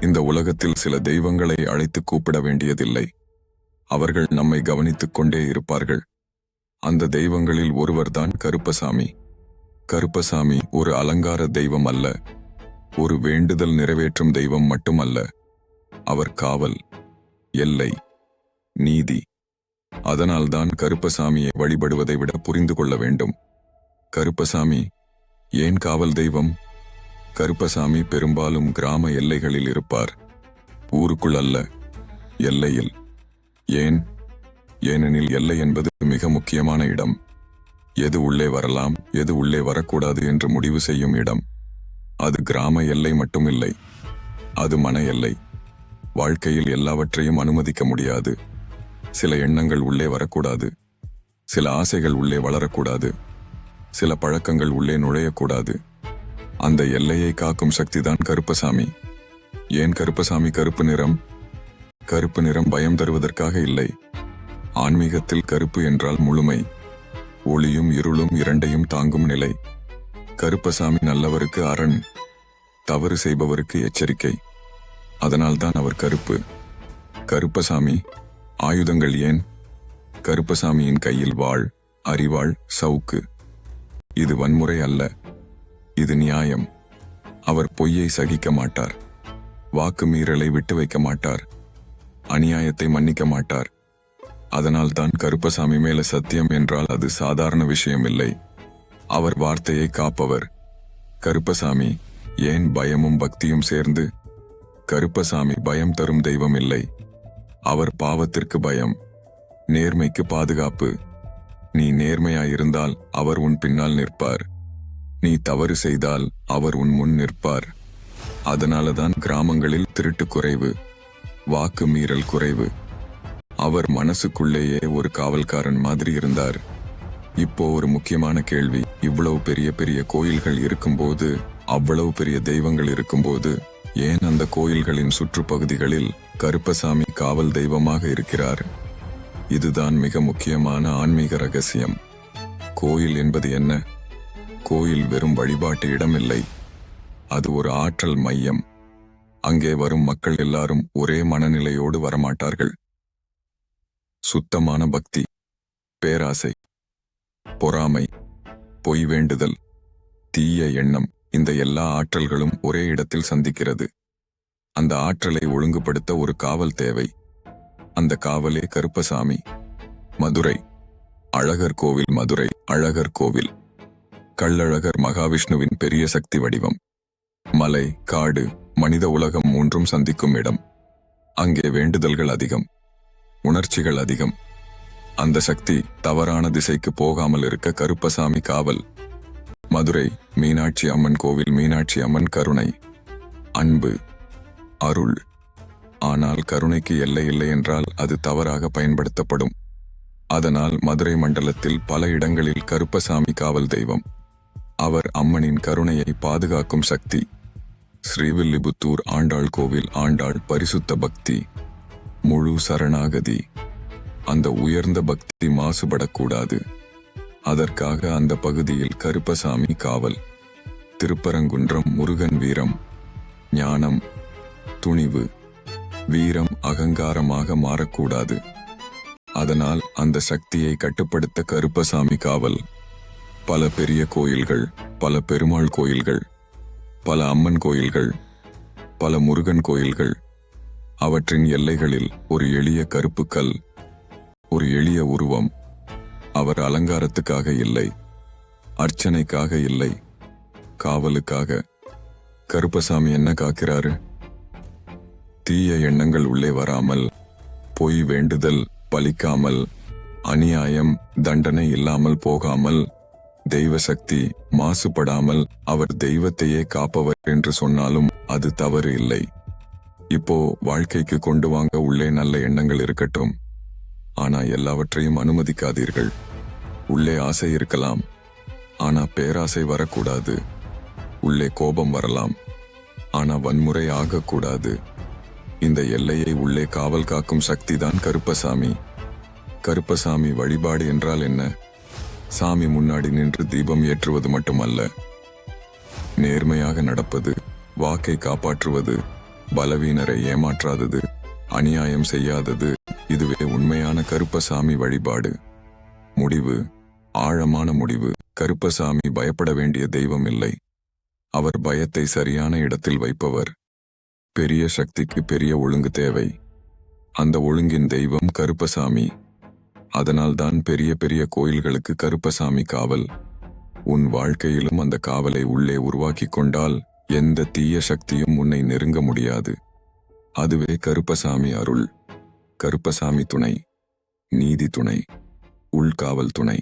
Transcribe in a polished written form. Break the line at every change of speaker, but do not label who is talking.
இந்த உலகத்தில் சில தெய்வங்களை அழைத்து கூப்பிட வேண்டியதில்லை. அவர்கள் நம்மை கவனித்துக் கொண்டே இருப்பார்கள். அந்த தெய்வங்களில் ஒருவர்தான் கருப்பசாமி. கருப்பசாமி ஒரு அலங்கார தெய்வம் அல்ல, ஒரு வேண்டுதல் நிறைவேற்றும் தெய்வம் மட்டுமல்ல. அவர் காவல், எல்லை, நீதி. அதனால்தான் கருப்பசாமியை வழிபடுவதை விட புரிந்து கொள்ள வேண்டும். கருப்பசாமி ஏன் காவல் தெய்வம்? கருப்பசாமி பெரும்பாலும் கிராம எல்லைகளில் இருப்பார், ஊருக்குள் அல்ல, எல்லையில். ஏனெனில் எல்லை என்பது மிக முக்கியமான இடம். எது உள்ளே வரலாம், எது உள்ளே வரக்கூடாது என்று முடிவு செய்யும் இடம். அது கிராம எல்லை மட்டுமில்லை, அது மன எல்லை. வாழ்க்கையில் எல்லாவற்றையும் அனுமதிக்க முடியாது. சில எண்ணங்கள் உள்ளே வரக்கூடாது, சில ஆசைகள் உள்ளே வளரக்கூடாது, சில பழக்கங்கள் உள்ளே நுழையக்கூடாது. அந்த எல்லையை காக்கும் சக்திதான் கருப்பசாமி. ஏன் கருப்பசாமி கருப்பு நிறம்? கருப்பு நிறம் பயம் தருவதற்காக இல்லை. ஆன்மீகத்தில் கருப்பு என்றால் முழுமை, ஒளியும் இருளும் இரண்டையும் தாங்கும் நிலை. கருப்பசாமி நல்லவருக்கு அரண், தவறு செய்பவருக்கு எச்சரிக்கை. அதனால்தான் அவர் கருப்பு. கருப்பசாமி ஆயுதங்கள் ஏன்? கருப்பசாமியின் கையில் வாள், அரிவாள், சவுக்கு. இது வன்முறை அல்ல, இது நியாயம். அவர் பொய்யை சகிக்க மாட்டார், வாக்கு மீறலை விட்டு வைக்க மாட்டார், அநியாயத்தை மன்னிக்க மாட்டார். அதனால்தான் கருப்பசாமி மேல சத்தியம் என்றால் அது சாதாரண விஷயம் இல்லை. அவர் வார்த்தையை காப்பவர். கருப்பசாமி ஏன் பயமும் பக்தியும் சேர்ந்து? கருப்பசாமி பயம் தரும் தெய்வம் இல்லை. அவர் பாவத்திற்கு பயம், நேர்மைக்கு பாதுகாப்பு. நீ நேர்மையாயிருந்தால் அவர் உன் பின்னால் நிற்பார், நீ தவறு செய்தால் அவர் உன் முன் நிற்பார். அதனாலதான் கிராமங்களில் திருட்டு குறைவு, வாக்கு மீறல் குறைவு. அவர் மனசுக்குள்ளேயே ஒரு காவல்காரன் மாதிரி இருந்தார். இப்போ ஒரு முக்கியமான கேள்வி. இவ்வளவு பெரிய பெரிய கோயில்கள் இருக்கும்போது, அவ்வளவு பெரிய தெய்வங்கள் இருக்கும்போது, ஏன் அந்த கோயில்களின் சுற்றுப்பகுதிகளில் கருப்பசாமி காவல் தெய்வமாக இருக்கிறார்? இதுதான் மிக முக்கியமான ஆன்மீக ரகசியம். கோயில் என்பது என்ன? கோயில் வெறும் வழிபாட்டு இடமில்லை, அது ஒரு ஆற்றல் மையம். அங்கே வரும் மக்கள் எல்லாரும் ஒரே மனநிலையோடு வரமாட்டார்கள். சுத்தமான பக்தி, பேராசை, பொறாமை, பொய் வேண்டுதல், தீய எண்ணம், இந்த எல்லா ஆற்றல்களும் ஒரே இடத்தில் சந்திக்கிறது. அந்த ஆற்றலை ஒழுங்குபடுத்த ஒரு காவல் தேவை. அந்த காவலே கருப்பசாமி. மதுரை அழகர் கோவில். மதுரை அழகர் கோவில் கள்ளழகர் மகாவிஷ்ணுவின் பெரிய சக்தி வடிவம். மலை, காடு, மனித உலகம் மூன்றும் சந்திக்கும் இடம். அங்கே வேண்டுதல்கள் அதிகம், உணர்ச்சிகள் அதிகம். அந்த சக்தி தவறான திசைக்கு போகாமல் இருக்க கருப்பசாமி காவல். மதுரை மீனாட்சி அம்மன் கோவில். மீனாட்சி அம்மன் கருணை, அன்பு, அருள். ஆனால் கருணைக்கு எல்லை இல்லை என்றால் அது தவறாக பயன்படுத்தப்படும். அதனால் மதுரை மண்டலத்தில் பல இடங்களில் கருப்பசாமி காவல் தெய்வம். அவர் அம்மனின் கருணையை பாதுகாக்கும் சக்தி. ஸ்ரீவில்லிபுத்தூர் ஆண்டாள் கோவில். ஆண்டாள் பரிசுத்த பக்தி, முழு சரணாகதி. அந்த உயர்ந்த பக்தி மாசுபடக்கூடாது. அதற்காக அந்த பகுதியில் கருப்பசாமி காவல். திருப்பரங்குன்றம் முருகன் வீரம், ஞானம், துணிவு. வீரம் அகங்காரமாக மாறக்கூடாது. அதனால் அந்த சக்தியை கட்டுப்படுத்த கருப்பசாமி காவல். பல பெரிய கோயில்கள், பல பெருமாள் கோயில்கள், பல அம்மன் கோயில்கள், பல முருகன் கோயில்கள். அவற்றின் எல்லைகளில் ஒரு எளிய கருப்பு கல், ஒரு எளிய உருவம். அவர் அலங்காரத்துக்காக இல்லை, அர்ச்சனைக்காக இல்லை, காவலுக்காக. கருப்பசாமி என்ன காக்கிறாரு? தீய எண்ணங்கள் உள்ளே வராமல், பொய் வேண்டுதல் பலிக்காமல், அநியாயம் தண்டனை இல்லாமல் போகாமல், தெய்வ சக்தி மாசுபடாமல். அவர் தெய்வத்தையே காப்பவர் என்று சொன்னாலும் அது தவறு இல்லை. இப்போ வாழ்க்கைக்கு கொண்டு வாங்க உள்ளே நல்ல எண்ணங்கள் இருக்கட்டும், ஆனா எல்லாவற்றையும் அனுமதிக்காதீர்கள். உள்ளே ஆசை இருக்கலாம், ஆனா பேராசை வரக்கூடாது. உள்ளே கோபம் வரலாம், ஆனா வன்முறை ஆகக்கூடாது. இந்த எல்லையை உள்ளே காவல் காக்கும் சக்திதான் கருப்பசாமி. கருப்பசாமி வழிபாடு என்றால் என்ன? சாமி முன்னாடி நின்று தீபம் ஏற்றுவது மட்டுமல்ல, நேர்மையாக நடப்பது, வாக்கை காப்பாற்றுவது, பலவீனரை ஏமாற்றாதது, அநியாயம் செய்யாதது, இதுவே உண்மையான கருப்பசாமி வழிபாடு. முடிவு, ஆழமான முடிவு. கருப்பசாமி பயப்பட வேண்டிய தெய்வம் இல்லை. அவர் பயத்தை சரியான இடத்தில் வைப்பவர். பெரிய சக்திக்கு பெரிய ஒழுங்கு தேவை. அந்த ஒழுங்கின் தெய்வம் கருப்பசாமி. அதனால்தான் பெரிய பெரிய கோயில்களுக்கு கருப்பசாமி காவல். உன் வாழ்க்கையிலும் அந்த காவலை உள்ளே உருவாக்கி கொண்டால் எந்த தீய சக்தியும் உன்னை நெருங்க முடியாது. அதுவே கருப்பசாமி அருள். கருப்பசாமி துணை, நீதி துணை, உள்காவல் துணை.